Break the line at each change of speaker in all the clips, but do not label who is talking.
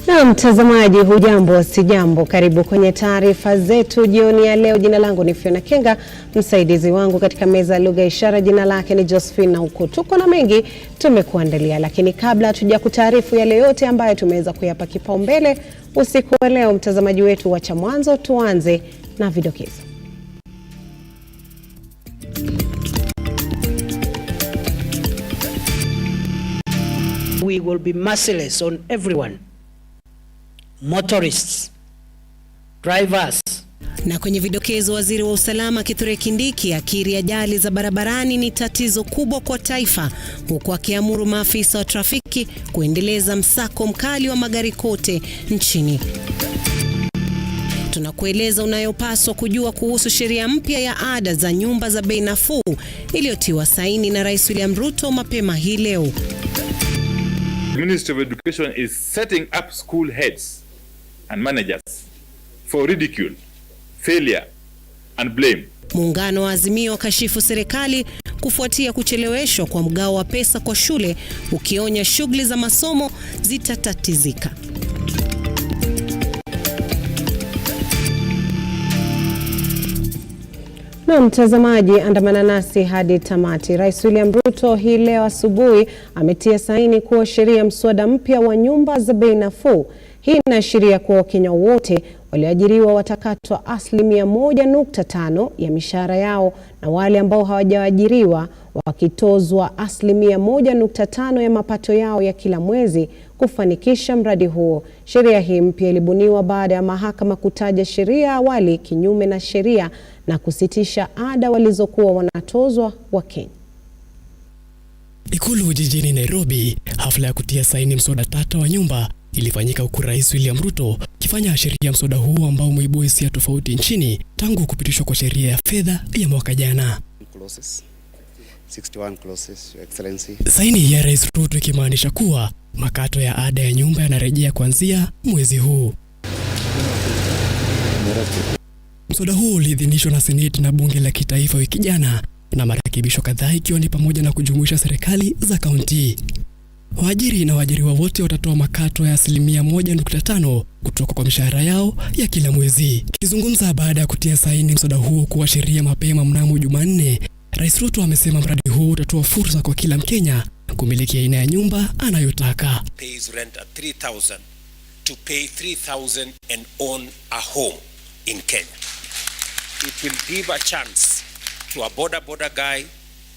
Na mtazamaji, hujambo si jambo, karibu kwenye taarifa zetu jioni ya leo. Jina langu ni Fiona Kenga, msaidizi wangu katika meza ya lugha ishara jina lake ni Josephine, na huko tuko na mengi tumekuandalia. Lakini kabla hatuja kutaarifu yale yote ambayo tumeweza kuyapa kipaumbele usiku wa leo, mtazamaji wetu, wacha mwanzo tuanze na vidokezo.
We will be merciless on everyone. Motorists, drivers.
Na kwenye vidokezo, waziri wa usalama Kithure Kindiki akiri ajali za barabarani ni tatizo kubwa kwa taifa, huku akiamuru maafisa wa trafiki kuendeleza msako mkali wa magari kote nchini. Tunakueleza unayopaswa kujua kuhusu sheria mpya ya ada za nyumba za bei nafuu iliyotiwa saini na Rais William Ruto mapema hii leo.
The Ministry of Education is setting up school heads and managers for ridicule, failure and blame.
Muungano wa Azimio kashifu serikali kufuatia kucheleweshwa kwa mgao wa pesa kwa shule, ukionya shughuli za masomo zitatatizika. Na mtazamaji, andamana nasi hadi tamati. Rais William Ruto hii leo asubuhi ametia saini kuwa sheria mswada mpya wa nyumba za bei nafuu. Hii inaashiria kuwa Wakenya wote walioajiriwa watakatwa 1.5% ya mishahara yao, na wale ambao hawajaajiriwa wakitozwa 1.5% ya mapato yao ya kila mwezi kufanikisha mradi huo. Sheria hii mpya ilibuniwa baada ya mahakama kutaja sheria awali kinyume na sheria na kusitisha ada walizokuwa wanatozwa Wakenya.
Ikulu jijini Nairobi, hafla ya kutia saini mswada tata wa nyumba ilifanyika huku Rais William Ruto kifanya sheria mswada huu ambao umeibua hisia tofauti nchini tangu kupitishwa kwa sheria ya fedha ya mwaka jana.
61 clauses, Your Excellency.
Saini ya Rais Ruto ikimaanisha kuwa makato ya ada ya nyumba yanarejea kuanzia mwezi huu. Mswada huu uliidhinishwa na Seneti na bunge la kitaifa wiki jana, na marekebisho kadhaa ikiwa ni pamoja na kujumuisha serikali za kaunti. Waajiri na waajiriwa wote watatoa makato ya 1.5% kutoka kwa mishahara yao ya kila mwezi. Kizungumza baada ya kutia saini mswada huo kuwa sheria mapema mnamo Jumanne, Rais Ruto amesema mradi huu utatoa fursa kwa kila Mkenya kumiliki aina ya nyumba anayotaka.
Pays rent at 3,000 to pay 3,000 and own a home in Kenya. It will give a chance to a border guy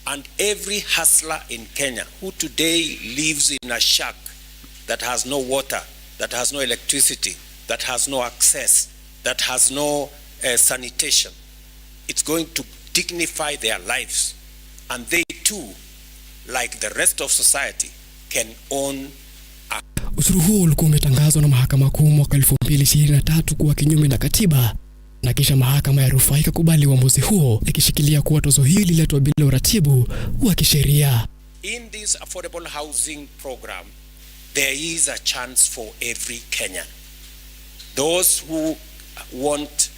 and every hustler in Kenya who today lives in a shack that has no water, that has no electricity, that has no access, that has no sanitation. It's going to dignify their lives, and they too, like the rest of society, can own a...
Ushuru huu ulikuwa umetangazwa na mahakama kuu mwaka 2023 kuwa kinyume na katiba, na kisha mahakama ya rufaa ikakubali uamuzi huo, ikishikilia kuwa tozo hili liletwa bila uratibu wa kisheria.
In this affordable housing program, there is a chance for every Kenyan. Those who want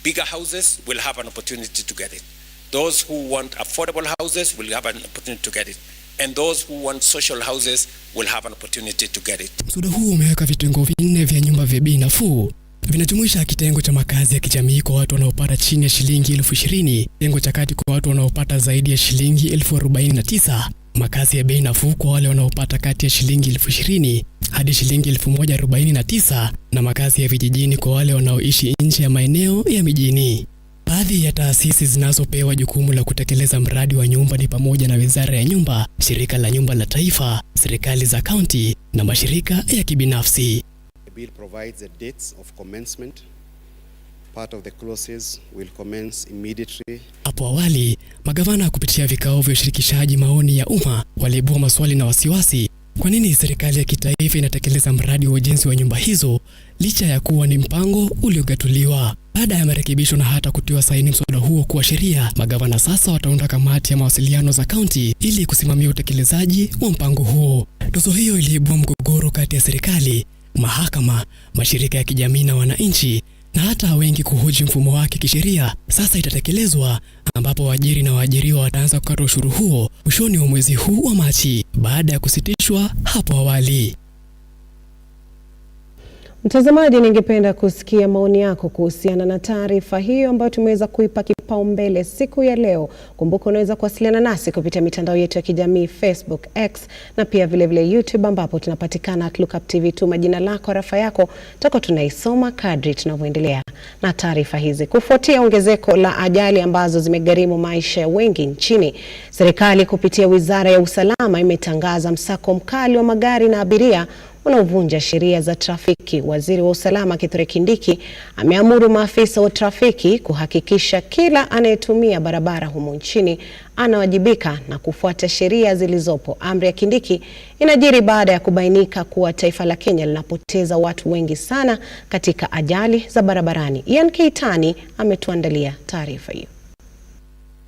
bigger houses will have an opportunity to get it. Those who want affordable houses will have an opportunity to get it. And those who want social houses will have an opportunity to get it.
Mswada huu umeweka vitengo 4 vya nyumba vya bei nafuu. Vinajumuisha kitengo cha makazi ya kijamii kwa watu wanaopata chini ya shilingi 20,000, kitengo cha kati kwa watu wanaopata zaidi ya shilingi 49,000, makazi ya bei nafuu kwa wale wanaopata kati ya shilingi 20,000 hadi shilingi 1,049, na makazi ya vijijini kwa wale wanaoishi nje ya maeneo ya mijini. Baadhi ya taasisi zinazopewa jukumu la kutekeleza mradi wa nyumba ni pamoja na Wizara ya Nyumba, Shirika la Nyumba la Taifa, serikali za kaunti na mashirika ya kibinafsi.
The bill provides the dates of commencement. Part of the clauses will commence immediately.
Hapo awali, magavana kupitia vikao vya ushirikishaji maoni ya umma waliibua maswali na wasiwasi. Kwa nini serikali ya kitaifa inatekeleza mradi wa ujenzi wa nyumba hizo licha ya kuwa ni mpango uliogatuliwa? Baada ya marekebisho na hata kutiwa saini mswada huo kuwa sheria, magavana sasa wataunda kamati ya mawasiliano za kaunti ili kusimamia utekelezaji wa mpango huo. Tozo hiyo iliibua mgogoro kati ya serikali, mahakama, mashirika ya kijamii na wananchi, na hata wengi kuhoji mfumo wake kisheria. Sasa itatekelezwa, ambapo waajiri na waajiriwa wataanza kukata ushuru huo mwishoni wa mwezi huu wa Machi baada ya kusitishwa hapo awali.
Mtazamaji, ningependa kusikia maoni yako kuhusiana na taarifa hiyo ambayo tumeweza kuipa kipaumbele siku ya leo. Kumbuka unaweza kuwasiliana nasi kupitia mitandao yetu ya kijamii Facebook, X na pia vile YouTube ambapo tunapatikana @Lookuptv. Tuma jina lako, rafa yako, tako tunaisoma kadri tunavyoendelea na taarifa hizi. Kufuatia ongezeko la ajali ambazo zimegharimu maisha ya wengi nchini, serikali kupitia Wizara ya Usalama imetangaza msako mkali wa magari na abiria unaovunja sheria za trafiki. Waziri wa Usalama Kithure Kindiki ameamuru maafisa wa trafiki kuhakikisha kila anayetumia barabara humu nchini anawajibika na kufuata sheria zilizopo. Amri ya Kindiki inajiri baada ya kubainika kuwa taifa la Kenya linapoteza watu wengi sana katika ajali za barabarani. Ian Keitani ametuandalia taarifa hiyo.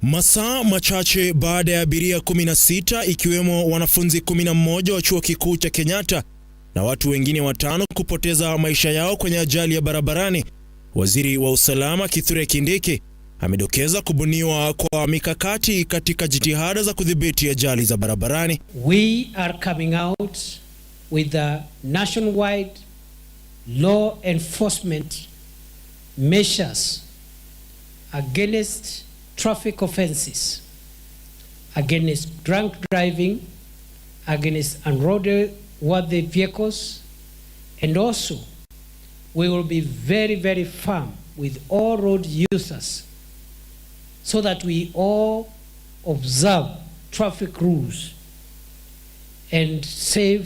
Masaa machache baada ya abiria 16 ikiwemo wanafunzi 11 wa chuo kikuu cha Kenyatta na watu wengine 5 kupoteza maisha yao kwenye ajali ya barabarani, Waziri wa Usalama Kithure Kindiki amedokeza kubuniwa kwa mikakati katika jitihada za kudhibiti ajali za barabarani.
We are coming out with a nationwide law enforcement measures against traffic offenses, against drunk driving, against unroadworthy vehicles, and also we will be very, very firm with all road users so that we all observe traffic rules and save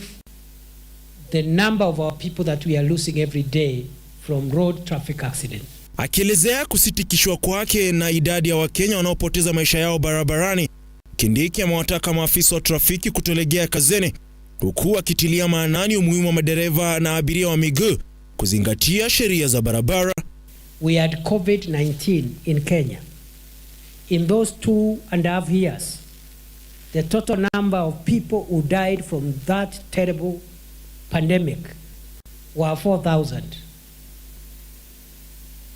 the number of our people that we are losing every day from road traffic accidents.
Akielezea kusitikishwa kwake na idadi ya Wakenya wanaopoteza maisha yao barabarani, Kindiki amewataka maafisa wa trafiki kutolegea kazini, huku akitilia maanani umuhimu wa madereva na abiria wa miguu kuzingatia sheria za barabara.
We had COVID-19 in Kenya. In those 2.5 years, the total number of people who died from that terrible pandemic were 4,000.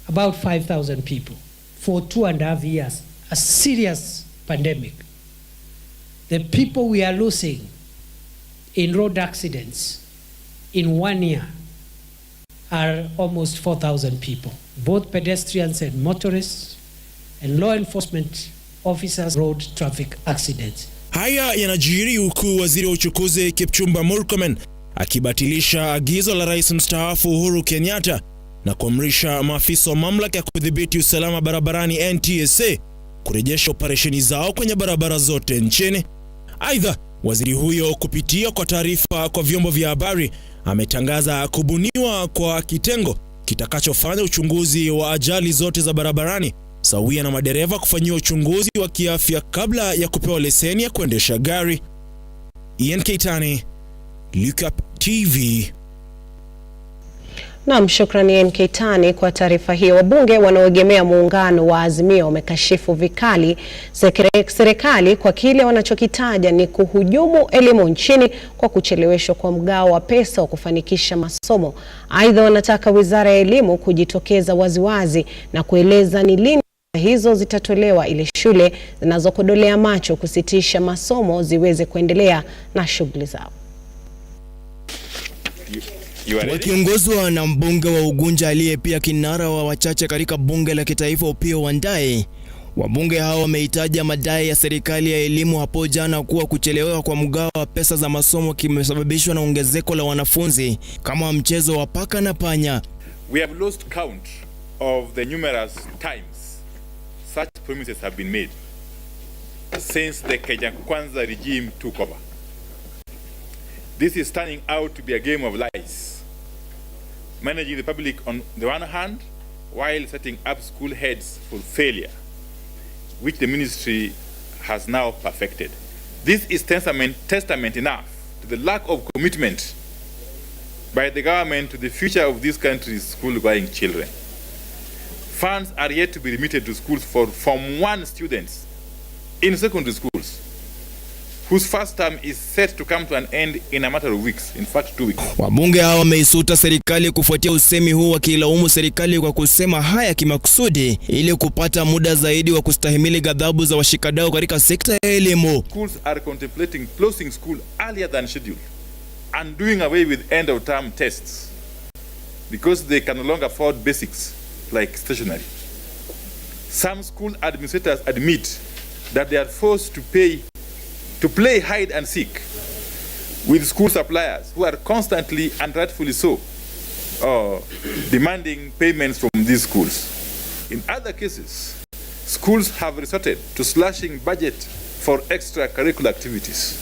About 5,000 people for 2.5 years, a serious pandemic. The people we are losing in road accidents in 1 year are almost 4,000 people, both pedestrians and motorists and law enforcement officers, road traffic accidents.
Haya yanajiri huku waziri wa uchukuzi Kipchumba Murkomen akibatilisha agizo la Rais mstaafu Uhuru Kenyatta na kuamrisha maafisa wa mamlaka ya kudhibiti usalama barabarani NTSA kurejesha operesheni zao kwenye barabara zote nchini. Aidha, waziri huyo kupitia kwa taarifa kwa vyombo vya habari ametangaza kubuniwa kwa kitengo kitakachofanya uchunguzi wa ajali zote za barabarani, sawia na madereva kufanyiwa uchunguzi wa kiafya kabla ya kupewa leseni ya kuendesha gari. Ian Keitani, Lookuptv.
Naam, shukrani NK Tani kwa taarifa hiyo. Wabunge wanaoegemea muungano wa Azimio wamekashifu vikali serikali kwa kile wanachokitaja ni kuhujumu elimu nchini kwa kucheleweshwa kwa mgao wa pesa wa kufanikisha masomo. Aidha, wanataka Wizara ya Elimu kujitokeza waziwazi na kueleza ni lini hizo zitatolewa ili shule zinazokodolea macho kusitisha masomo ziweze kuendelea na shughuli zao.
Wakiongozwa na mbunge wa Ugunja aliye pia kinara wa wachache katika bunge la kitaifa Opiyo Wandayi, wabunge hao wameitaja madai ya serikali ya elimu hapo jana kuwa kuchelewa kwa mgao wa pesa za masomo kimesababishwa na ongezeko la wanafunzi kama mchezo wa paka na panya.
We have lost count of the numerous times such promises have been made since the Kenya Kwanza regime took over. This is turning out to be a game of lies, managing the public on the one hand, while setting up school heads for failure, which the ministry has now perfected. This is testament enough to the lack of commitment by the government to the future of this country's school-going children. Funds are yet to be remitted to schools for Form 1 students in secondary schools, whose first term is set to come to an end in a matter of weeks, in fact 2 weeks.
Wabunge hao wameisuta serikali kufuatia usemi huu, wakilaumu serikali kwa kusema haya kimakusudi ili kupata muda zaidi wa kustahimili ghadhabu za washikadau katika sekta ya elimu.
Schools are contemplating closing school earlier than scheduled and doing away with end of term tests because they can no longer afford basics like stationery. Some school administrators admit that they are forced to play hide and seek with school suppliers who are constantly and rightfully so demanding payments from these schools. In other cases, schools have resorted to slashing budget for extracurricular activities.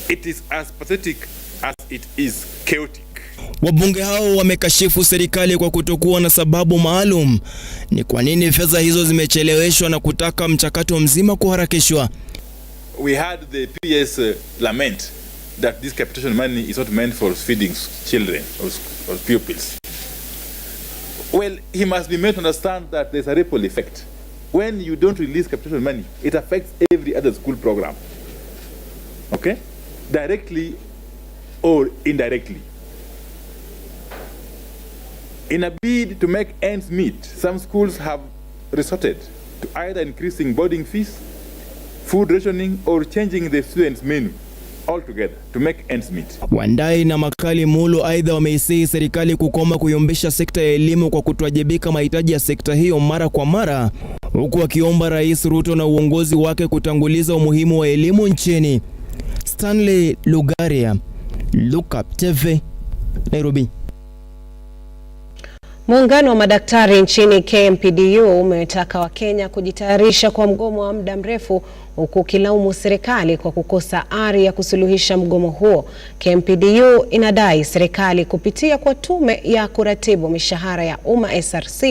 It is as pathetic as it is chaotic.
Wabunge hao wamekashifu serikali kwa kutokuwa na sababu maalum ni kwa nini fedha hizo zimecheleweshwa na kutaka mchakato mzima kuharakishwa.
We had the PS lament that this capitation money is not meant for feeding children or pupils. Well, he must be made to understand that there's a ripple effect. When you don't release capitation money, it affects every other school program. Okay? Directly or indirectly. In a bid to make ends meet, some schools have resorted to either increasing boarding fees, food rationing, or changing the students' menu altogether to make ends meet.
Wandai na Makali Mulu aidha wameisihi serikali kukoma kuyumbisha sekta ya elimu kwa kutowajibika mahitaji ya sekta hiyo mara kwa mara, huku wakiomba Rais Ruto na uongozi wake kutanguliza umuhimu wa elimu nchini. Stanley Lugaria, Lookuptv, Nairobi.
Muungano wa madaktari nchini KMPDU umetaka Wakenya kujitayarisha kwa mgomo wa muda mrefu, huku kilaumu serikali kwa kukosa ari ya kusuluhisha mgomo huo. KMPDU inadai serikali kupitia kwa tume ya kuratibu mishahara ya umma SRC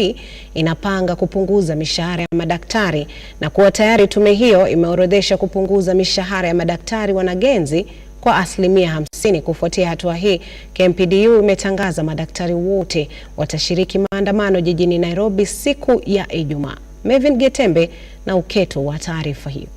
inapanga kupunguza mishahara ya madaktari, na kuwa tayari tume hiyo imeorodhesha kupunguza mishahara ya madaktari wanagenzi kwa 50%. Kufuatia hatua hii, KMPDU imetangaza madaktari wote watashiriki maandamano jijini Nairobi siku ya Ijumaa. Mevin Getembe na uketo wa taarifa hiyo.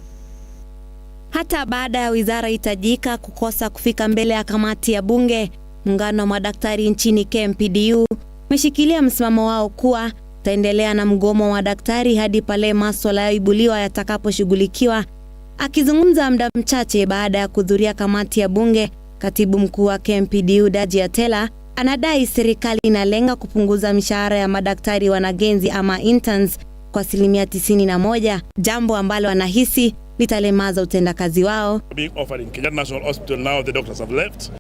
Hata baada ya wizara hitajika kukosa kufika mbele ya kamati ya bunge, muungano wa madaktari nchini KMPDU umeshikilia msimamo wao kuwa taendelea na mgomo wa daktari hadi pale masuala yaibuliwa yatakaposhughulikiwa. Akizungumza muda mchache baada ya kuhudhuria kamati ya bunge, katibu mkuu wa KMPDU Atia Saini anadai serikali inalenga kupunguza mishahara ya madaktari wanagenzi ama interns kwa 91%, jambo ambalo anahisi litalemaza utendakazi wao.
Being offered in Kenya National Hospital, now the doctors have left.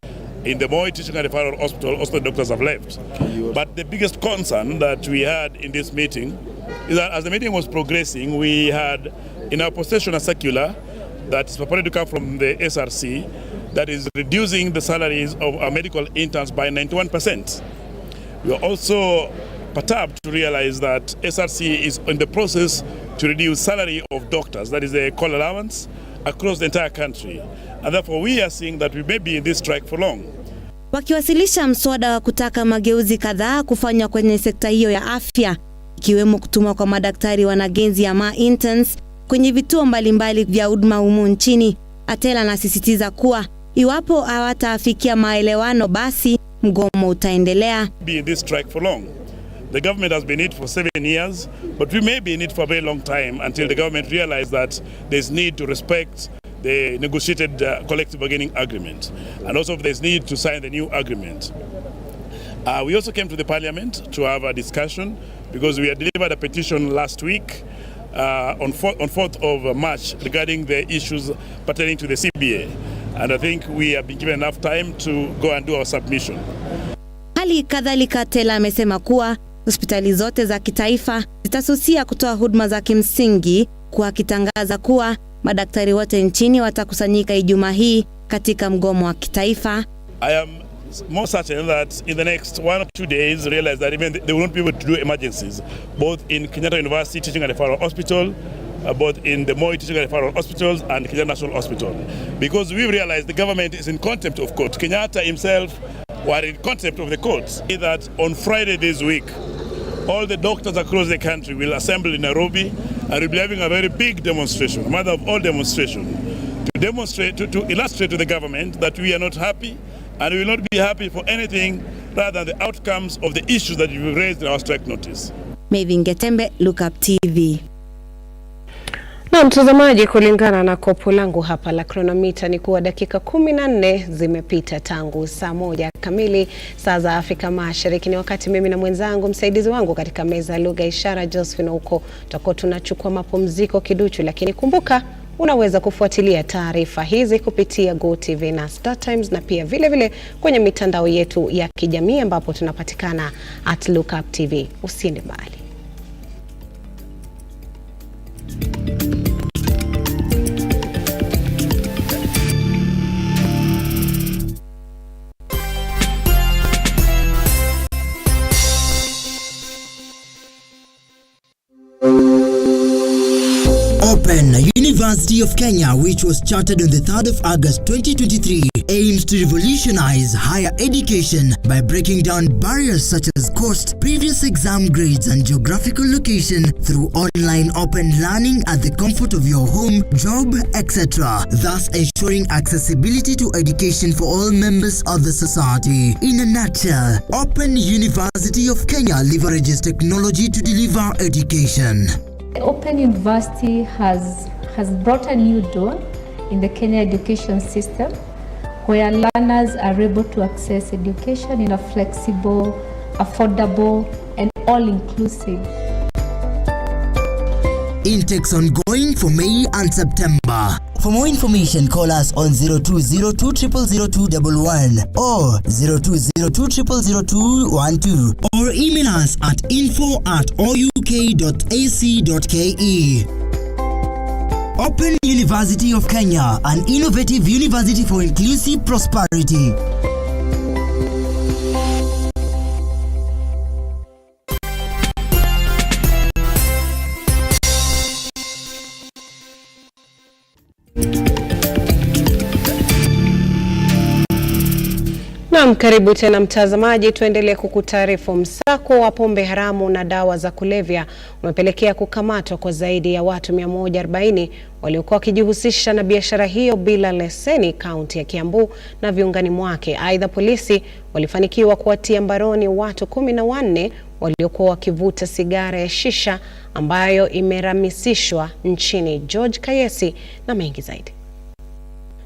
In the Moi Teaching and Referral Hospital, also the doctors have left. But the biggest concern that we had in this meeting is that as the meeting was progressing, we had in our possession a circular that is purported to come from the SRC that is reducing the salaries of our medical interns by 91%. We are also perturbed to realize that SRC is in the process to reduce salary of doctors, that is a call allowance, across the entire country. And therefore we are seeing that we may be in this strike for long.
Wakiwasilisha mswada wa kutaka mageuzi kadhaa kufanywa kwenye sekta hiyo ya afya, ikiwemo kutuma kwa madaktari wanagenzi ama interns kwenye vituo mbalimbali vya huduma humu nchini, Atela anasisitiza kuwa iwapo hawataafikia maelewano basi mgomo utaendelea.
Be in this strike for long. The government has been in it for 7 years, but we may be in it for a very long time until the government realizes that there's need to respect the negotiated collective bargaining agreement, and also there's need to sign the new agreement. We also came to the parliament to have a discussion because we had delivered a petition last week on 4th of March regarding the issues pertaining to the CBA, and I think we have been given enough time to go and do our submission.
Hali kadhalika Tela amesema kuwa hospitali zote za kitaifa zitasusia kutoa huduma za kimsingi, kwa akitangaza kuwa madaktari wote nchini watakusanyika Ijumaa hii katika mgomo wa kitaifa.
I am more certain that in the next 1 or 2 days realize that even they will not be able to do emergencies, both in Kenyatta University Teaching and Referral Hospital, both in the Moi Teaching and Referral Hospitals and Kenyatta National Hospital, because we realize the government is in contempt of court. Kenyatta himself were in contempt of the courts. That on Friday this week, all the doctors across the country will assemble in Nairobi and will be having a very big demonstration, mother of all demonstration, to demonstrate, to illustrate to the government that we are not happy and we will not be happy for anything rather than the outcomes of the issues that we raised in our strike notice.
Mevin Getembe, Lookuptv.
Na mtazamaji, kulingana na kopo langu hapa la kronomita ni kuwa dakika 14 zimepita tangu saa 1 kamili saa za Afrika Mashariki. Ni wakati mimi na mwenzangu msaidizi wangu katika meza lugha ishara Josephine huko tutakuwa tunachukua mapumziko kiduchu, lakini kumbuka unaweza kufuatilia taarifa hizi kupitia GoTV na StarTimes na pia vile kwenye mitandao yetu ya kijamii ambapo tunapatikana @Lookuptv. Usiende mbali.
University of Kenya, which was chartered on the 3rd of August 2023, aims to revolutionize higher education by breaking down barriers such as cost, previous exam grades and geographical location through online open learning at the comfort of your home, job, etc., thus ensuring accessibility to education for all members of the society. In a nutshell, Open University of Kenya leverages technology to deliver education.
Open University has brought a new dawn in the Kenya education system, where learners are able to access education in a flexible, affordable, and all-inclusive.
Intakes ongoing for May and September. For more information, call us on 0202000211 or 0202000212 or email us at info@ouk.ac.ke. Open University of Kenya, an innovative university for inclusive prosperity.
Naam, karibu tena mtazamaji, tuendelee kukutaarifu. Msako wa pombe haramu na dawa za kulevya umepelekea kukamatwa kwa zaidi ya watu 140 waliokuwa wakijihusisha na biashara hiyo bila leseni kaunti ya Kiambu na viungani mwake. Aidha, polisi walifanikiwa kuwatia mbaroni watu 14 waliokuwa wakivuta sigara ya shisha ambayo imeramisishwa nchini. George Kayesi na mengi zaidi.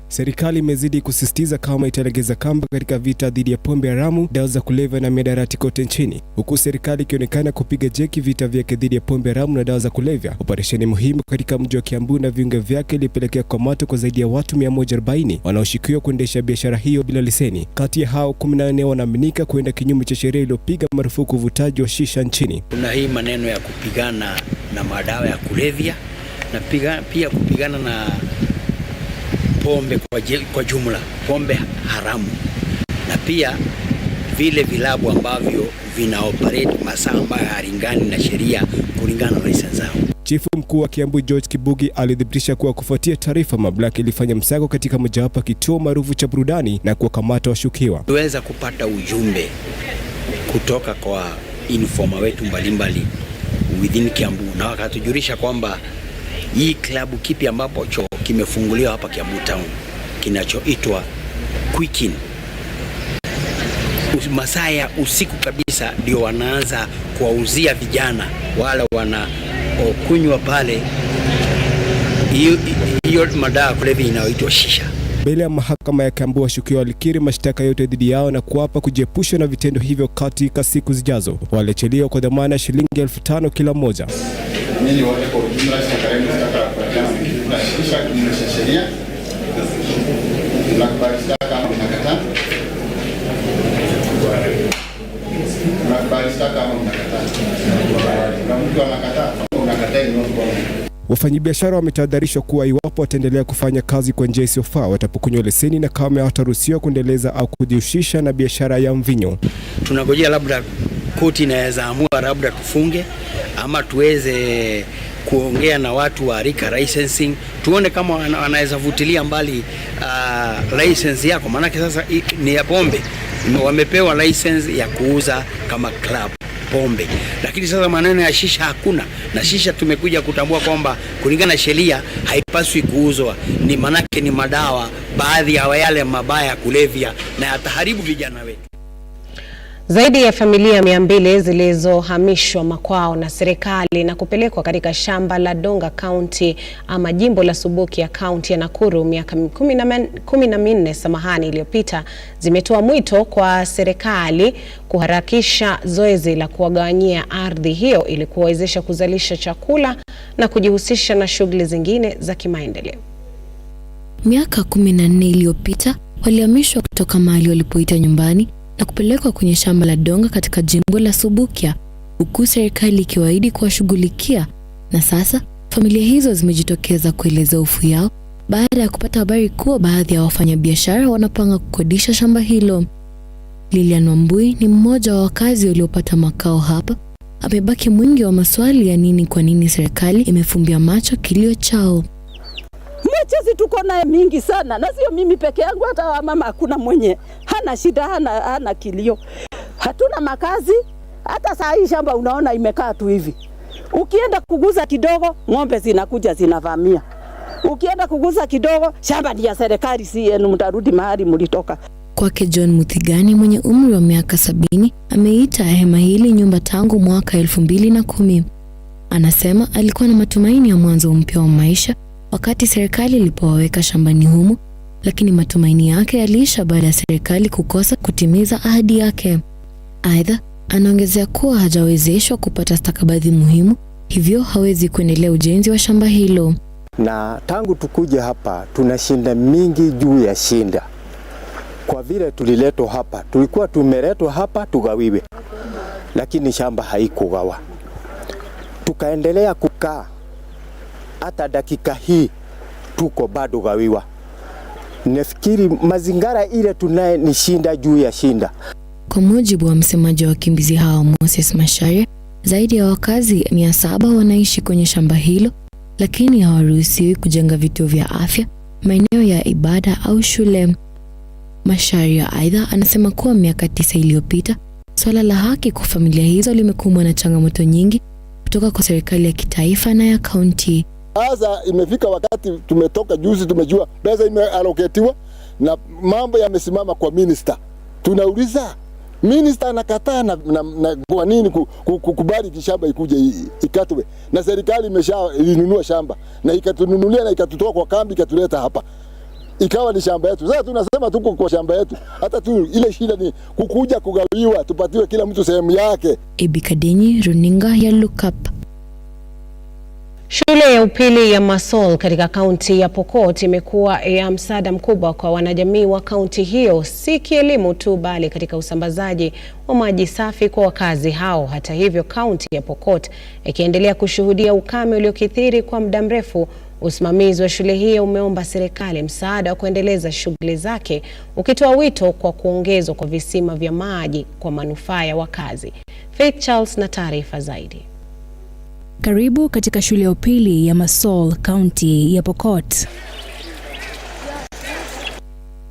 Serikali imezidi kusisitiza kama italegeza kamba katika vita dhidi ya pombe haramu, dawa za kulevya na mihadarati kote nchini, huku serikali ikionekana kupiga jeki vita vyake dhidi ya pombe haramu na dawa za kulevya. Operesheni muhimu katika mji wa Kiambu na viunga vyake ilipelekea kukamatwa kwa zaidi ya watu 140 wanaoshukiwa kuendesha biashara hiyo bila leseni. Kati ya hao 14 wanaaminika kuenda kinyume cha sheria iliyopiga marufuku uvutaji wa shisha nchini.
Kuna hii maneno ya kupigana na madawa ya kulevya na pia kupigana na pombe kwa jumla, pombe haramu, na pia vile vilabu ambavyo vinaoperate masaa ambayo halingani na sheria kulingana na license zao.
Chifu mkuu wa Kiambu George Kibugi alidhibitisha kuwa kufuatia taarifa, mamlaka ilifanya msako katika mojawapo kituo maarufu cha burudani na kuwakamata washukiwa.
Tuweza kupata ujumbe kutoka kwa informa wetu mbalimbali within Kiambu, na wakatujulisha kwamba hii klabu kipi ambapo kimefunguliwa hapa Kiambu Town kinachoitwa Quick-In, masaa ya usiku kabisa ndio wanaanza kuwauzia vijana wale wanaokunywa pale hiyo madawa kulevya inayoitwa shisha.
Mbele ya mahakama ya Kiambu, washukiwa walikiri mashtaka yote dhidi yao na kuapa kujiepusha na vitendo hivyo katika siku zijazo. Waliachiliwa kwa dhamana ya shilingi 5,000 kila mmoja.
Mimi wote kwa ujumla sitakaribia tunashirikisha kinyume cha sheria. Tunakubali kama mnakataa. Tunakubali kama mnakataa. Na mtu anakataa, unakataa ni wrong.
Wafanyabiashara wametahadharishwa kuwa iwapo wataendelea kufanya kazi kwa njia isiyofaa watapokunywa leseni na kama hawataruhusiwa kuendeleza au kujihusisha na biashara ya mvinyo.
Tunangojea labda koti inaweza amua labda tufunge ama tuweze kuongea na watu wa rika licensing, tuone kama wanaweza vutilia mbali license yako, maana sasa ni ya pombe, wamepewa license ya kuuza kama club pombe, lakini sasa maneno ya shisha hakuna. Na shisha tumekuja kutambua kwamba kulingana na sheria haipaswi kuuzwa, ni manake ni madawa baadhi ya yale mabaya kulevya na yataharibu vijana wetu.
Zaidi ya familia 200 zilizohamishwa makwao na serikali na kupelekwa katika shamba la Donga County ama jimbo la Subukia County ya Nakuru miaka 14 iliyopita zimetoa mwito kwa serikali kuharakisha zoezi la kuwagawanyia ardhi hiyo ili kuwawezesha kuzalisha chakula na kujihusisha na shughuli zingine za kimaendeleo.
Miaka 14 iliyopita walihamishwa kutoka mahali walipoita nyumbani na kupelekwa kwenye shamba la Donga katika jimbo la Subukia, huku serikali ikiwaahidi kuwashughulikia, na sasa familia hizo zimejitokeza kueleza hofu yao baada ya kupata habari kuwa baadhi ya wafanyabiashara wanapanga kukodisha shamba hilo. Lilian Wambui ni mmoja wa wakazi waliopata makao hapa. Amebaki mwingi wa maswali ya kwa nini serikali imefumbia macho kilio chao.
Mchezo tuko naye mingi sana, na sio mimi peke yangu, hata mama hakuna mwenye hana shida, hana kilio. Hatuna makazi, hata saa hii shamba unaona imekaa tu hivi. Ukienda kuguza kidogo, ng'ombe zinakuja zinavamia. Ukienda kuguza kidogo, shamba ni ya serikali, si yenu, mtarudi mahali mlitoka.
Kwake John Muthigani mwenye umri wa miaka 70 ameita hema hili nyumba tangu mwaka 2010. Anasema alikuwa na matumaini ya mwanzo mpya wa maisha wakati serikali ilipowaweka shambani humo, lakini matumaini yake yaliisha baada ya serikali kukosa kutimiza ahadi yake. Aidha, anaongezea kuwa hajawezeshwa kupata stakabadhi muhimu, hivyo hawezi kuendelea ujenzi wa shamba hilo.
Na tangu tukuje hapa tuna shinda mingi juu ya shinda. Kwa vile tuliletwa hapa, tulikuwa tumeletwa hapa tugawiwe, lakini shamba haikugawa. Tukaendelea kukaa. Hata dakika hii tuko bado gawiwa. Nafikiri mazingara ile tunaye ni shinda juu ya shinda.
Kwa mujibu wa msemaji wa wakimbizi hao Moses Masharia, zaidi ya wakazi 700 wanaishi kwenye shamba hilo, lakini hawaruhusiwi kujenga vituo vya afya, maeneo ya ibada au shule. Masharia aidha anasema kuwa miaka 9 iliyopita swala la haki kwa familia hizo limekumbwa na changamoto nyingi kutoka kwa serikali ya kitaifa na ya kaunti.
Sasa imefika wakati tumetoka juzi, tumejua pesa imeallocatiwa na mambo yamesimama kwa minister. Tunauliza minister anakataa na kwa nini kukubali kishamba ikuje ikatwe, na serikali imeshainunua shamba na ikatununulia na ikatutoa kwa kambi ikatuleta hapa ikawa ni shamba yetu. Sasa tunasema tuko kwa shamba yetu, hata tu ile shida ni kukuja kugawiwa, tupatiwe kila mtu sehemu yake.
Ebikadenyi, runinga ya Lookuptv.
Shule ya upili ya Masol katika kaunti ya Pokot imekuwa ya msaada mkubwa kwa wanajamii wa kaunti hiyo, si kielimu tu bali katika usambazaji wa maji safi kwa wakazi hao. Hata hivyo, kaunti ya Pokot ikiendelea kushuhudia ukame uliokithiri kwa muda mrefu, usimamizi wa shule hiyo umeomba serikali msaada wa kuendeleza shughuli zake, ukitoa wito kwa kuongezwa kwa visima vya maji kwa manufaa ya wakazi. Faith Charles na taarifa zaidi.
Karibu katika shule ya upili ya Masol, kaunti ya Pokot.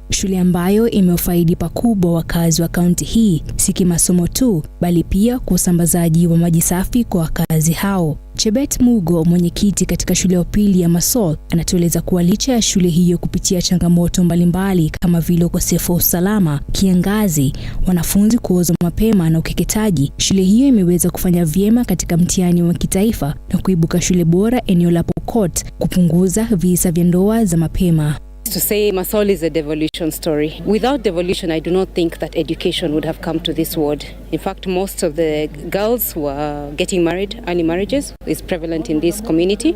Shule ambayo imewafaidi pakubwa wakazi wa kaunti hii, si kimasomo tu bali pia kwa usambazaji wa maji safi kwa wakazi hao. Chebet Mugo, mwenyekiti katika shule ya upili ya Masol, anatueleza kuwa licha ya shule hiyo kupitia changamoto mbalimbali kama vile ukosefu wa usalama, kiangazi, wanafunzi kuoza mapema na ukeketaji, shule hiyo imeweza kufanya vyema katika mtihani wa kitaifa na kuibuka shule bora eneo la Pokot, kupunguza visa vya ndoa za mapema.
To say Masol is a devolution story. Without devolution, I do not think that education would have come to this ward. In fact, most of the girls who are getting married, early marriages, is prevalent in this community.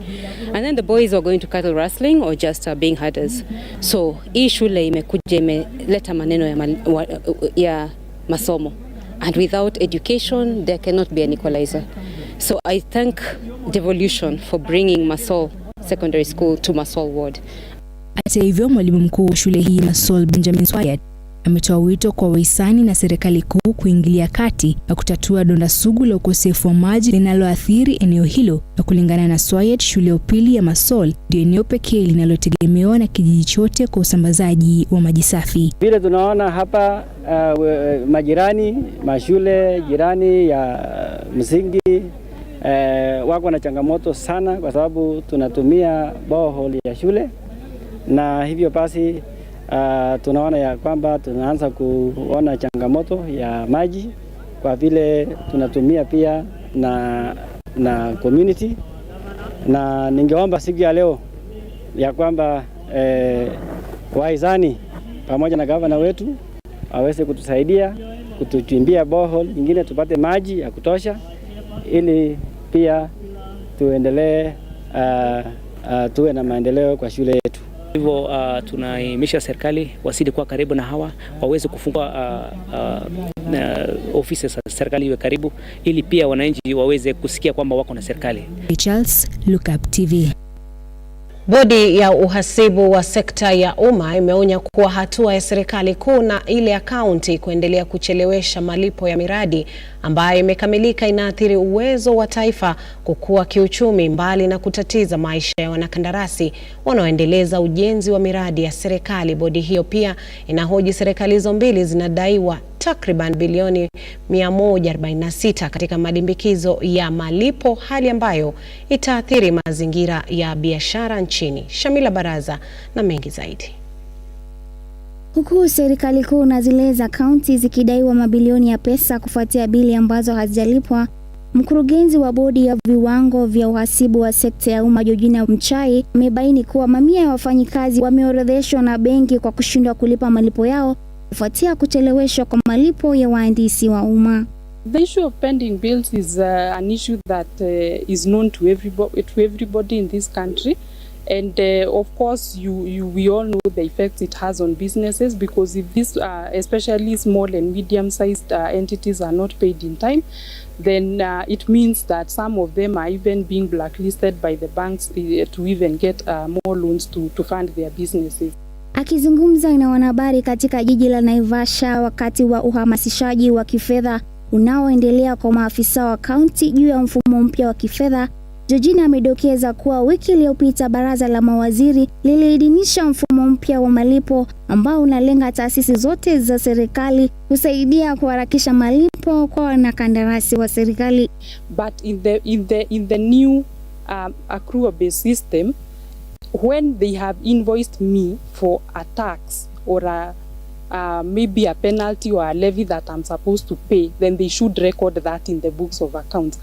And then the boys are going to cattle rustling or just being herders. So, hii shule imekuja imeleta maneno ya masomo. And without education, there cannot be an equalizer. So, I thank devolution for bringing Masol Secondary School to Masol ward.
Hata hivyo, mwalimu mkuu wa shule hii Masol Benjamin Swayat ametoa wito kwa wahisani na serikali kuu kuingilia kati na kutatua donda sugu la ukosefu wa maji linaloathiri eneo hilo. Na kulingana na Swayat, shule ya upili ya Masol ndio eneo pekee linalotegemewa na kijiji chote kwa usambazaji wa maji safi.
Vile tunaona hapa majirani, mashule jirani ya msingi wako na changamoto sana kwa sababu tunatumia borehole ya shule. Na hivyo basi tunaona ya kwamba tunaanza kuona changamoto ya maji kwa vile tunatumia pia na community, na ningeomba siku ya leo ya kwamba wahisani pamoja na gavana wetu aweze kutusaidia kutuchimbia borehole nyingine tupate maji ya kutosha, ili pia tuendelee tuwe na maendeleo kwa shule yetu.
Hivyo tunahimiza serikali wasidi kuwa karibu na hawa, waweze kufungua ofisi za serikali iwe karibu, ili pia wananchi waweze kusikia kwamba wako na serikali.
Charles, Lookuptv.
Bodi ya uhasibu wa sekta ya umma imeonya kuwa hatua ya serikali kuu na ile ya kaunti kuendelea kuchelewesha malipo ya miradi ambayo imekamilika inaathiri uwezo wa taifa kukua kiuchumi, mbali na kutatiza maisha ya wanakandarasi wanaoendeleza ujenzi wa miradi ya serikali. Bodi hiyo pia inahoji serikali hizo mbili zinadaiwa takriban bilioni 146 katika madimbikizo ya malipo, hali ambayo itaathiri mazingira ya biashara nchini. Shamila Baraza na mengi zaidi.
Huku serikali kuu na zile za kaunti zikidaiwa mabilioni ya pesa kufuatia bili ambazo hazijalipwa, mkurugenzi wa bodi ya viwango vya uhasibu wa sekta ya umma Georgina Mchai amebaini kuwa mamia ya wafanyikazi wameorodheshwa na benki kwa kushindwa kulipa malipo yao kufuatia kucheleweshwa kwa malipo ya wahandisi wa umma.
The issue of pending bills is an issue that is known to everybody in this country. And of course, we all know the effects it has on businesses, because if these, especially small and medium-sized entities, are not paid in time, then it means that some of them are even being blacklisted by the banks to even get more loans to fund their businesses.
Akizungumza na wanahabari katika jiji la Naivasha wakati wa uhamasishaji wa kifedha unaoendelea kwa maafisa wa kaunti juu ya mfumo mpya wa kifedha, Georgina amedokeza kuwa wiki iliyopita baraza la mawaziri liliidhinisha mfumo mpya wa malipo ambao unalenga taasisi zote za serikali kusaidia kuharakisha malipo kwa wanakandarasi wa serikali.
But in the new accrual based system, when they have invoiced me for a tax or maybe a penalty or a levy that I'm supposed to pay, then they should record that in the books of accounts.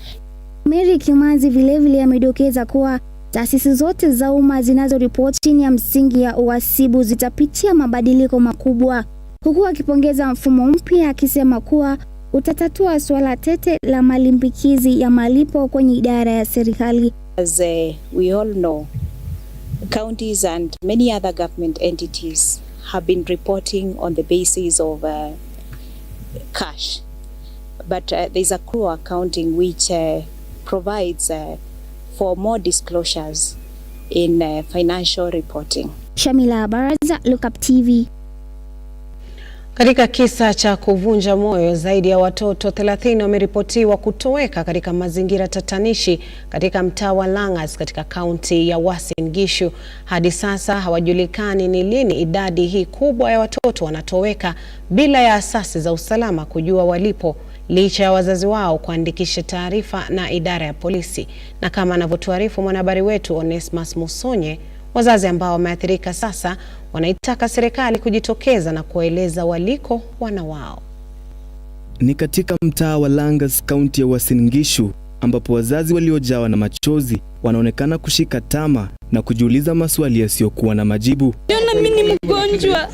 Mary Kimanzi vilevile amedokeza kuwa taasisi zote za umma zinazoripoti chini ya msingi ya uhasibu zitapitia mabadiliko makubwa, huku akipongeza mfumo mpya akisema kuwa utatatua swala tete la malimbikizi ya malipo kwenye idara ya serikali.
As we all know, counties and many other government entities have been reporting on the basis of cash, but there's accrual accounting which provides for more disclosures in financial reporting.
Shamila Baraza, Lookuptv.
Katika kisa cha kuvunja moyo, zaidi ya watoto 30 wameripotiwa kutoweka katika mazingira tatanishi katika mtaa wa Langas katika kaunti ya Uasin Gishu. Hadi sasa hawajulikani ni lini idadi hii kubwa ya watoto wanatoweka bila ya asasi za usalama kujua walipo, licha ya wazazi wao kuandikisha taarifa na idara ya polisi. Na kama anavyotuarifu mwanahabari wetu Onesmus Musonye, wazazi ambao wameathirika sasa wanaitaka serikali kujitokeza na kueleza waliko wana wao.
Ni katika mtaa wa Langas, kaunti ya Uasin Gishu, ambapo wazazi waliojawa na machozi wanaonekana kushika tama na kujiuliza maswali yasiyokuwa na majibu.
Mimi ni mgonjwa.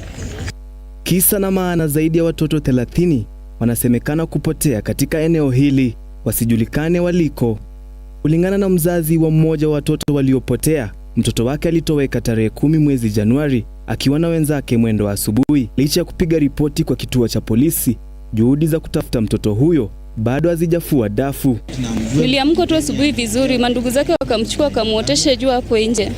Kisa na maana, zaidi ya watoto 30 wanasemekana kupotea katika eneo hili, wasijulikane waliko. Kulingana na mzazi wa mmoja wa watoto waliopotea, mtoto wake alitoweka tarehe 10 mwezi Januari akiwa na wenzake mwendo wa asubuhi. Licha ya kupiga ripoti kwa kituo cha polisi, juhudi za kutafuta mtoto huyo bado hazijafua dafu.
Niliamka tu asubuhi vizuri, mandugu zake wakamchukua wakamuotesha juu hapo nje.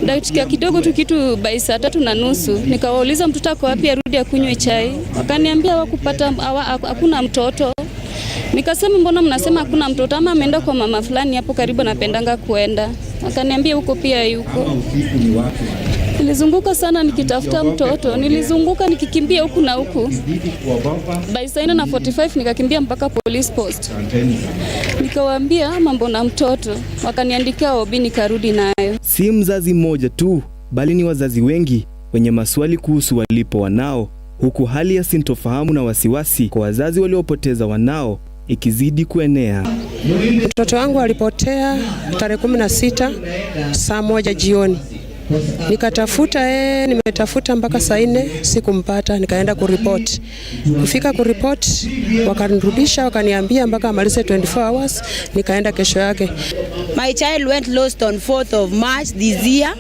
Dakika kidogo tu, kitu by saa 3:30, nikawauliza mtoto ako wapi arudi akunywe chai. Wakaniambia wakupata hakuna mtoto. Nikasema mbona mnasema hakuna mtoto, ama ameenda kwa mama fulani hapo karibu napendanga kuenda. Akaniambia huko pia yuko. Nilizunguka sana nikitafuta mtoto, nilizunguka nikikimbia huku na huku. By saa 4:45 nikakimbia mpaka police post. Nikawaambia mambo na mtoto, wakaniandikia obi nikarudi nayo.
Si mzazi mmoja tu, bali ni wazazi wengi wenye maswali kuhusu walipo wanao,
huku hali ya sintofahamu na wasiwasi kwa wazazi waliopoteza wanao ikizidi kuenea.
Mtoto wangu alipotea tarehe 16 saa 1 jioni. Nikatafuta nimetafuta mpaka saa 4 sikumpata, nikaenda kuripoti. Kufika kuripoti wakanirudisha wakaniambia mpaka amalize 24 hours, nikaenda kesho yake.
My child went lost on 4th of March this year.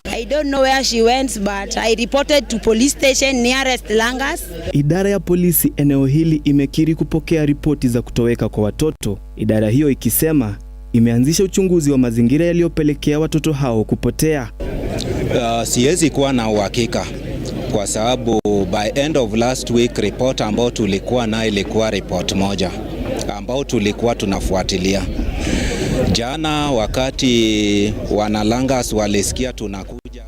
I don't know where she went, but I reported to police station nearest Langas.
Idara ya polisi eneo hili imekiri kupokea ripoti za kutoweka kwa watoto. Idara hiyo ikisema imeanzisha uchunguzi wa mazingira yaliyopelekea watoto hao kupotea.
Siwezi kuwa na uhakika kwa sababu by end of last week report ambao tulikuwa na ilikuwa report moja ambao tulikuwa tunafuatilia. Jana wakati wanalangas walisikia tunakuja.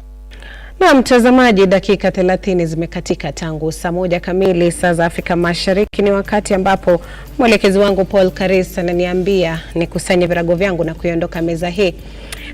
Na mtazamaji, dakika 30 zimekatika tangu saa 1 kamili saa za Afrika Mashariki. Ni wakati ambapo mwelekezi wangu Paul Karisa ananiambia nikusanye virago vyangu na kuiondoka meza hii.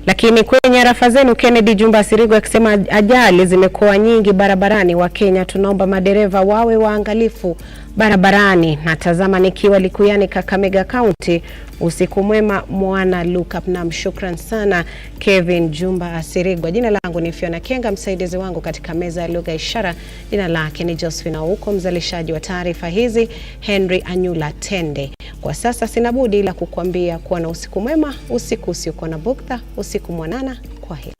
Lakini kwenye arafa zenu Kennedy Jumba Sirigo akisema ajali zimekuwa nyingi barabarani. Wa Kenya tunaomba madereva wawe waangalifu barabarani. Natazama nikiwa Likuyani, Kakamega County. Usiku mwema mwana Lookuptv. Na shukran sana Kevin Jumba Sirigo. Jina langu ni Fiona Kenga, msaidizi wangu katika meza ya lugha ishara jina lake ni Josephine Auko, mzalishaji wa taarifa hizi Henry Anyula Tende. Kwa sasa sina budi ila kukuambia kuwa na usiku mwema, usiku usiokuwa na bugdha, usiku mwanana. Kwa heri.